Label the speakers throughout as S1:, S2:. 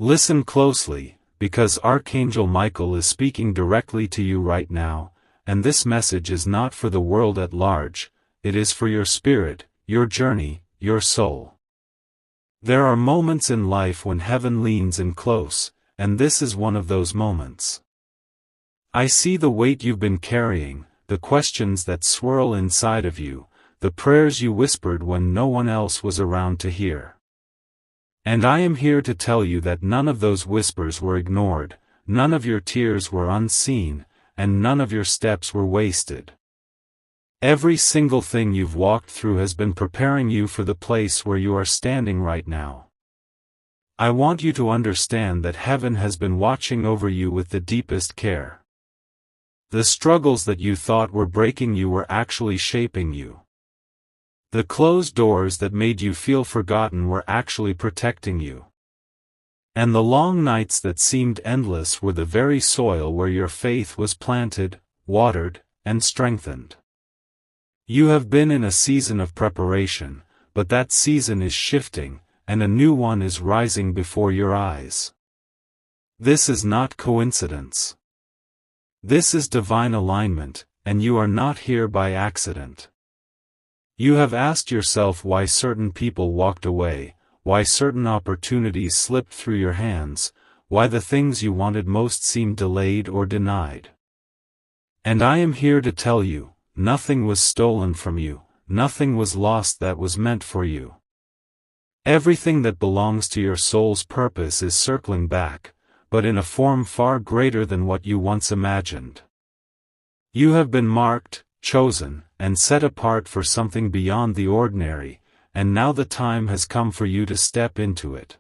S1: Listen closely, because Archangel Michael is speaking directly to you right now, and this message is not for the world at large, it is for your spirit, your journey, your soul. There are moments in life when heaven leans in close, and this is one of those moments. I see the weight you've been carrying, the questions that swirl inside of you, the prayers you whispered when no one else was around to hear. And I am here to tell you that none of those whispers were ignored, none of your tears were unseen, and none of your steps were wasted. Every single thing you've walked through has been preparing you for the place where you are standing right now. I want you to understand that heaven has been watching over you with the deepest care. The struggles that you thought were breaking you were actually shaping you. The closed doors that made you feel forgotten were actually protecting you. And the long nights that seemed endless were the very soil where your faith was planted, watered, and strengthened. You have been in a season of preparation, but that season is shifting, and a new one is rising before your eyes. This is not coincidence. This is divine alignment, and you are not here by accident. You have asked yourself why certain people walked away, why certain opportunities slipped through your hands, why the things you wanted most seemed delayed or denied. And I am here to tell you, nothing was stolen from you, nothing was lost that was meant for you. Everything that belongs to your soul's purpose is circling back, but in a form far greater than what you once imagined. You have been marked, chosen, and set apart for something beyond the ordinary, and now the time has come for you to step into it.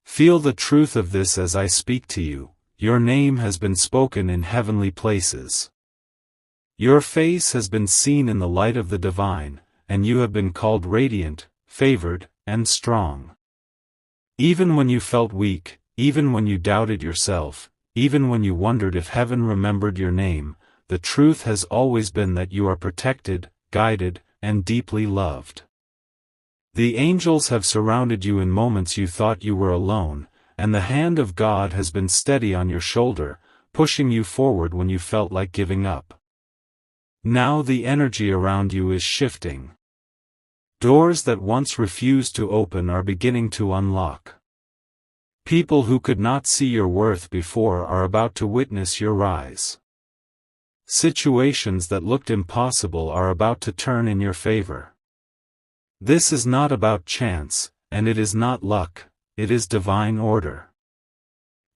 S1: Feel the truth of this as I speak to you. Your name has been spoken in heavenly places. Your face has been seen in the light of the divine, and you have been called radiant, favored, and strong. Even when you felt weak, even when you doubted yourself, even when you wondered if heaven remembered your name, the truth has always been that you are protected, guided, and deeply loved. The angels have surrounded you in moments you thought you were alone, and the hand of God has been steady on your shoulder, pushing you forward when you felt like giving up. Now the energy around you is shifting. Doors that once refused to open are beginning to unlock. People who could not see your worth before are about to witness your rise. Situations that looked impossible are about to turn in your favor. This is not about chance, and it is not luck, it is divine order.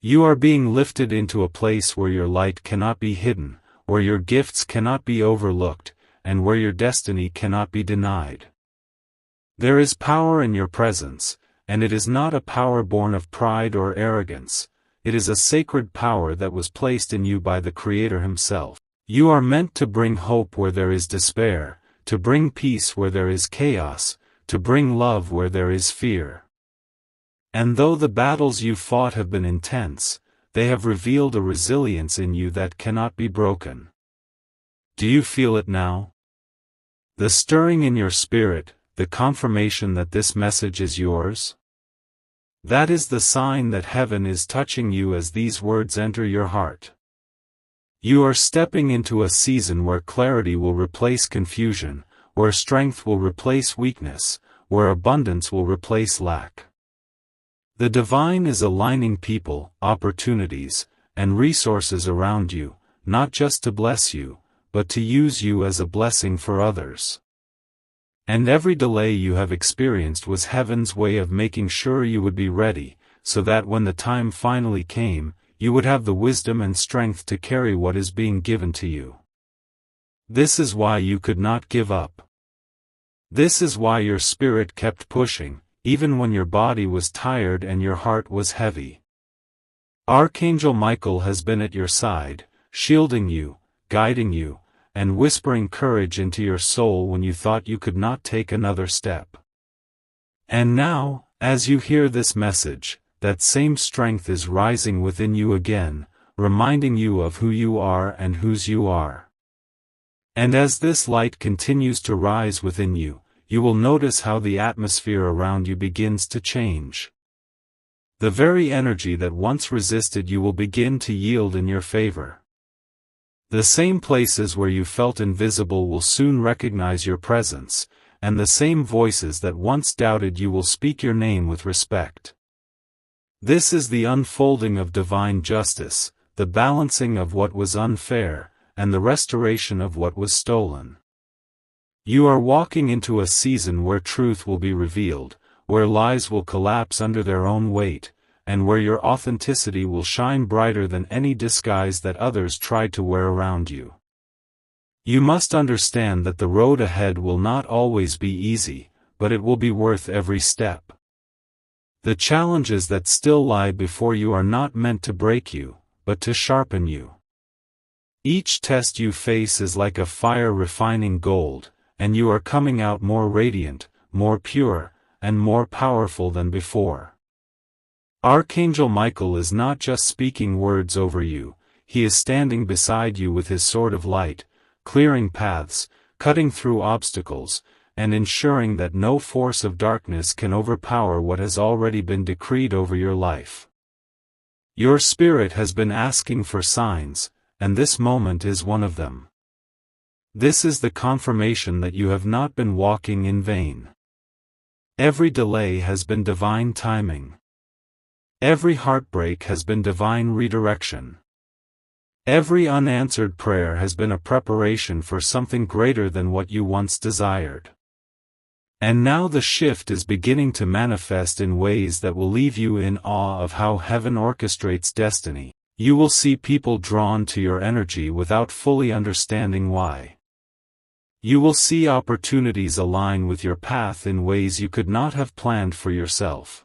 S1: You are being lifted into a place where your light cannot be hidden, where your gifts cannot be overlooked, and where your destiny cannot be denied. There is power in your presence, and it is not a power born of pride or arrogance, it is a sacred power that was placed in you by the Creator Himself. You are meant to bring hope where there is despair, to bring peace where there is chaos, to bring love where there is fear. And though the battles you fought have been intense, they have revealed a resilience in you that cannot be broken. Do you feel it now? The stirring in your spirit, the confirmation that this message is yours? That is the sign that heaven is touching you as these words enter your heart. You are stepping into a season where clarity will replace confusion, where strength will replace weakness, where abundance will replace lack. The divine is aligning people, opportunities, and resources around you, not just to bless you, but to use you as a blessing for others. And every delay you have experienced was heaven's way of making sure you would be ready, so that when the time finally came, you would have the wisdom and strength to carry what is being given to you. This is why you could not give up. This is why your spirit kept pushing, even when your body was tired and your heart was heavy. Archangel Michael has been at your side, shielding you, guiding you, and whispering courage into your soul when you thought you could not take another step. And now, as you hear this message, that same strength is rising within you again, reminding you of who you are and whose you are. And as this light continues to rise within you, you will notice how the atmosphere around you begins to change. The very energy that once resisted you will begin to yield in your favor. The same places where you felt invisible will soon recognize your presence, and the same voices that once doubted you will speak your name with respect. This is the unfolding of divine justice, the balancing of what was unfair, and the restoration of what was stolen. You are walking into a season where truth will be revealed, where lies will collapse under their own weight, and where your authenticity will shine brighter than any disguise that others tried to wear around you. You must understand that the road ahead will not always be easy, but it will be worth every step. The challenges that still lie before you are not meant to break you, but to sharpen you. Each test you face is like a fire refining gold, and you are coming out more radiant, more pure, and more powerful than before. Archangel Michael is not just speaking words over you, he is standing beside you with his sword of light, clearing paths, cutting through obstacles, and ensuring that no force of darkness can overpower what has already been decreed over your life. Your spirit has been asking for signs, and this moment is one of them. This is the confirmation that you have not been walking in vain. Every delay has been divine timing. Every heartbreak has been divine redirection. Every unanswered prayer has been a preparation for something greater than what you once desired. And now the shift is beginning to manifest in ways that will leave you in awe of how heaven orchestrates destiny. You will see people drawn to your energy without fully understanding why. You will see opportunities align with your path in ways you could not have planned for yourself.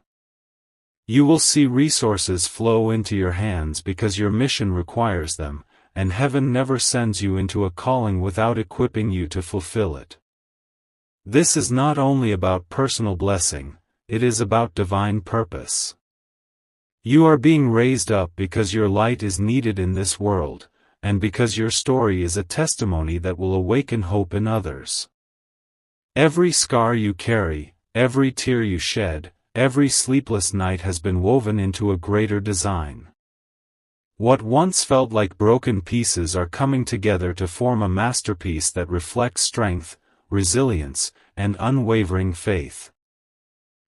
S1: You will see resources flow into your hands because your mission requires them, and heaven never sends you into a calling without equipping you to fulfill it. This is not only about personal blessing, it is about divine purpose. You are being raised up because your light is needed in this world, and because your story is a testimony that will awaken hope in others. Every scar you carry, every tear you shed, every sleepless night has been woven into a greater design. What once felt like broken pieces are coming together to form a masterpiece that reflects strength, resilience, and unwavering faith.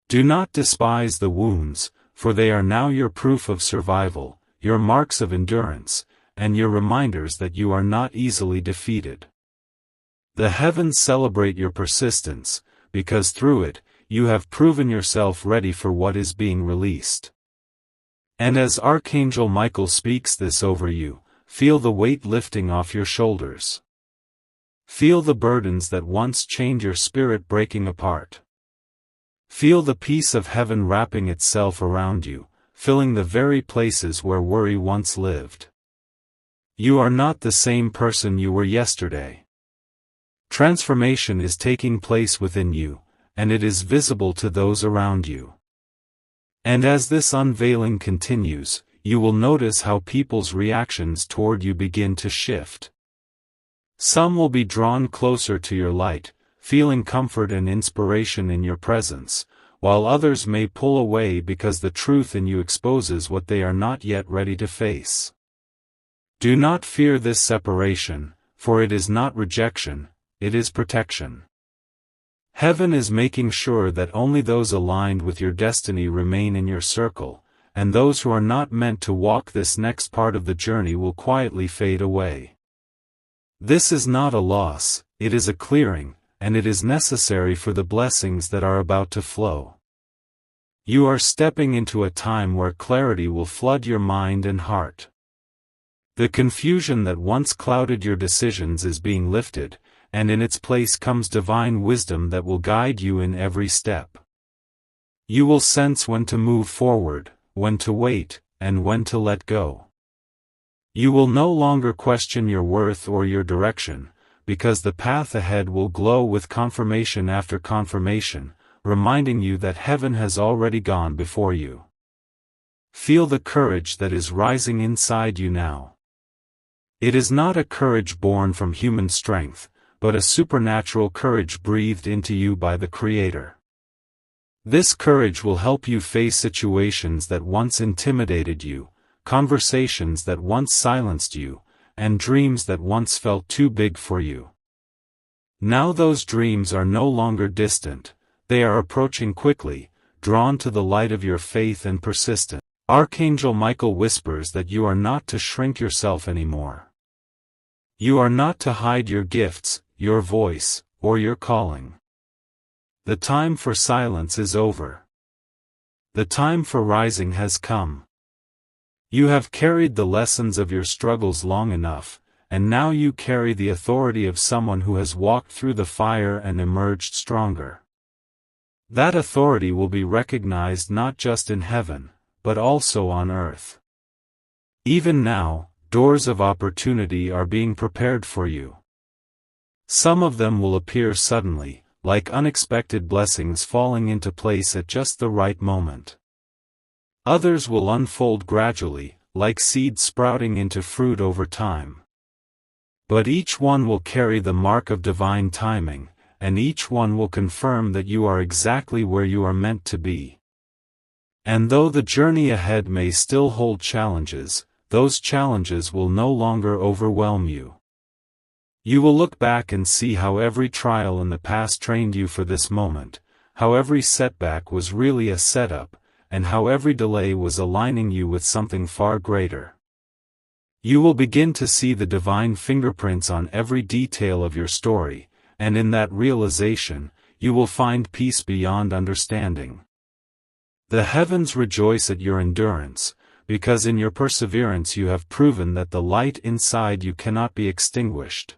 S1: Do not despise the wounds, for they are now your proof of survival, your marks of endurance, and your reminders that you are not easily defeated. The heavens celebrate your persistence, because through it, you have proven yourself ready for what is being released. And as Archangel Michael speaks this over you, feel the weight lifting off your shoulders. Feel the burdens that once chained your spirit breaking apart. Feel the peace of heaven wrapping itself around you, filling the very places where worry once lived. You are not the same person you were yesterday. Transformation is taking place within you, and it is visible to those around you. And as this unveiling continues, you will notice how people's reactions toward you begin to shift. Some will be drawn closer to your light, feeling comfort and inspiration in your presence, while others may pull away because the truth in you exposes what they are not yet ready to face. Do not fear this separation, for it is not rejection, it is protection. Heaven is making sure that only those aligned with your destiny remain in your circle, and those who are not meant to walk this next part of the journey will quietly fade away. This is not a loss, it is a clearing, and it is necessary for the blessings that are about to flow. You are stepping into a time where clarity will flood your mind and heart. The confusion that once clouded your decisions is being lifted, and in its place comes divine wisdom that will guide you in every step. You will sense when to move forward, when to wait, and when to let go. You will no longer question your worth or your direction, because the path ahead will glow with confirmation after confirmation, reminding you that heaven has already gone before you. Feel the courage that is rising inside you now. It is not a courage born from human strength, but a supernatural courage breathed into you by the Creator. This courage will help you face situations that once intimidated you, conversations that once silenced you, and dreams that once felt too big for you. Now those dreams are no longer distant, they are approaching quickly, drawn to the light of your faith and persistence. Archangel Michael whispers that you are not to shrink yourself anymore. You are not to hide your gifts, your voice, or your calling. The time for silence is over. The time for rising has come. You have carried the lessons of your struggles long enough, and now you carry the authority of someone who has walked through the fire and emerged stronger. That authority will be recognized not just in heaven, but also on earth. Even now, doors of opportunity are being prepared for you. Some of them will appear suddenly, like unexpected blessings falling into place at just the right moment. Others will unfold gradually, like seeds sprouting into fruit over time. But each one will carry the mark of divine timing, and each one will confirm that you are exactly where you are meant to be. And though the journey ahead may still hold challenges, those challenges will no longer overwhelm you. You will look back and see how every trial in the past trained you for this moment, how every setback was really a setup, and how every delay was aligning you with something far greater. You will begin to see the divine fingerprints on every detail of your story, and in that realization, you will find peace beyond understanding. The heavens rejoice at your endurance, because in your perseverance you have proven that the light inside you cannot be extinguished.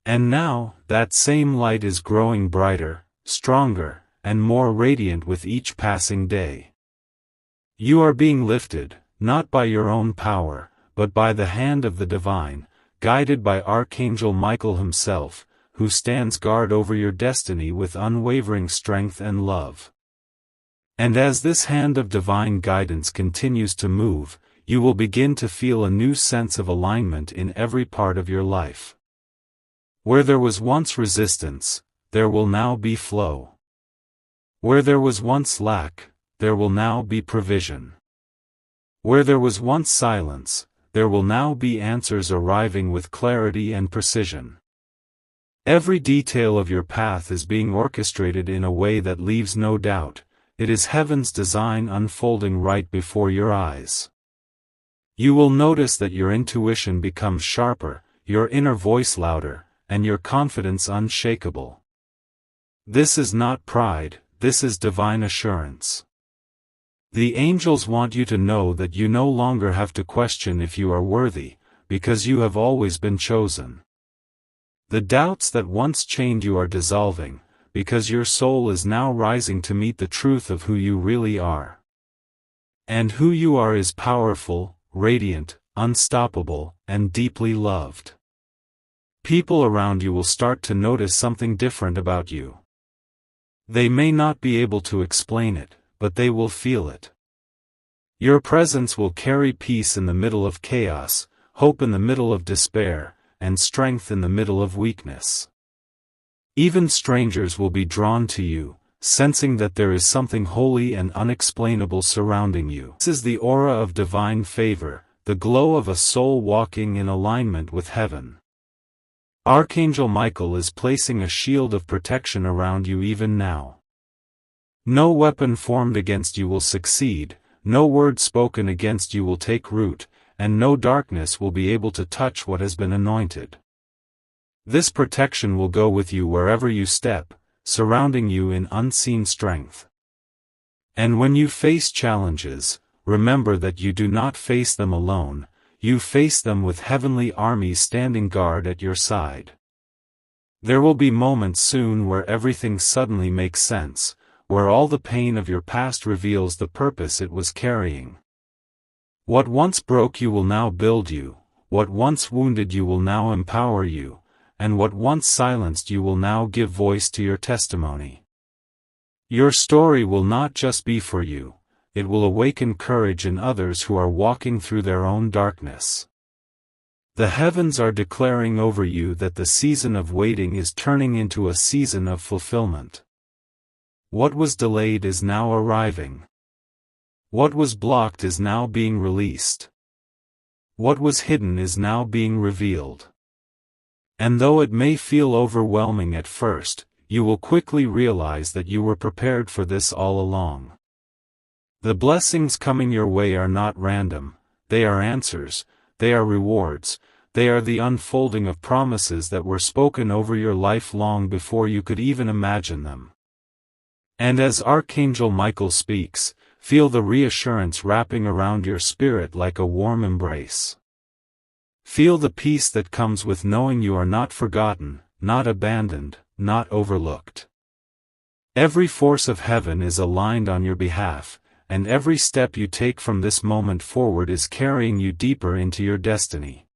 S1: And now, that same light is growing brighter, stronger, and more radiant with each passing day. You are being lifted, not by your own power, but by the hand of the divine, guided by Archangel Michael himself, who stands guard over your destiny with unwavering strength and love. And as this hand of divine guidance continues to move, you will begin to feel a new sense of alignment in every part of your life. Where there was once resistance, there will now be flow. Where there was once lack, there will now be provision. Where there was once silence, there will now be answers arriving with clarity and precision. Every detail of your path is being orchestrated in a way that leaves no doubt. It is heaven's design unfolding right before your eyes. You will notice that your intuition becomes sharper, your inner voice louder, and your confidence unshakable. This is not pride, this is divine assurance. The angels want you to know that you no longer have to question if you are worthy, because you have always been chosen. The doubts that once chained you are dissolving, because your soul is now rising to meet the truth of who you really are. And who you are is powerful, radiant, unstoppable, and deeply loved. People around you will start to notice something different about you. They may not be able to explain it, but they will feel it. Your presence will carry peace in the middle of chaos, hope in the middle of despair, and strength in the middle of weakness. Even strangers will be drawn to you, sensing that there is something holy and unexplainable surrounding you. This is the aura of divine favor, the glow of a soul walking in alignment with heaven. Archangel Michael is placing a shield of protection around you even now. No weapon formed against you will succeed, no word spoken against you will take root, and no darkness will be able to touch what has been anointed. This protection will go with you wherever you step, surrounding you in unseen strength. And when you face challenges, remember that you do not face them alone, you face them with heavenly armies standing guard at your side. There will be moments soon where everything suddenly makes sense, where all the pain of your past reveals the purpose it was carrying. What once broke you will now build you, what once wounded you will now empower you, and what once silenced you will now give voice to your testimony. Your story will not just be for you, it will awaken courage in others who are walking through their own darkness. The heavens are declaring over you that the season of waiting is turning into a season of fulfillment. What was delayed is now arriving. What was blocked is now being released. What was hidden is now being revealed. And though it may feel overwhelming at first, you will quickly realize that you were prepared for this all along. The blessings coming your way are not random, they are answers, they are rewards, they are the unfolding of promises that were spoken over your life long before you could even imagine them. And as Archangel Michael speaks, feel the reassurance wrapping around your spirit like a warm embrace. Feel the peace that comes with knowing you are not forgotten, not abandoned, not overlooked. Every force of heaven is aligned on your behalf, and every step you take from this moment forward is carrying you deeper into your destiny.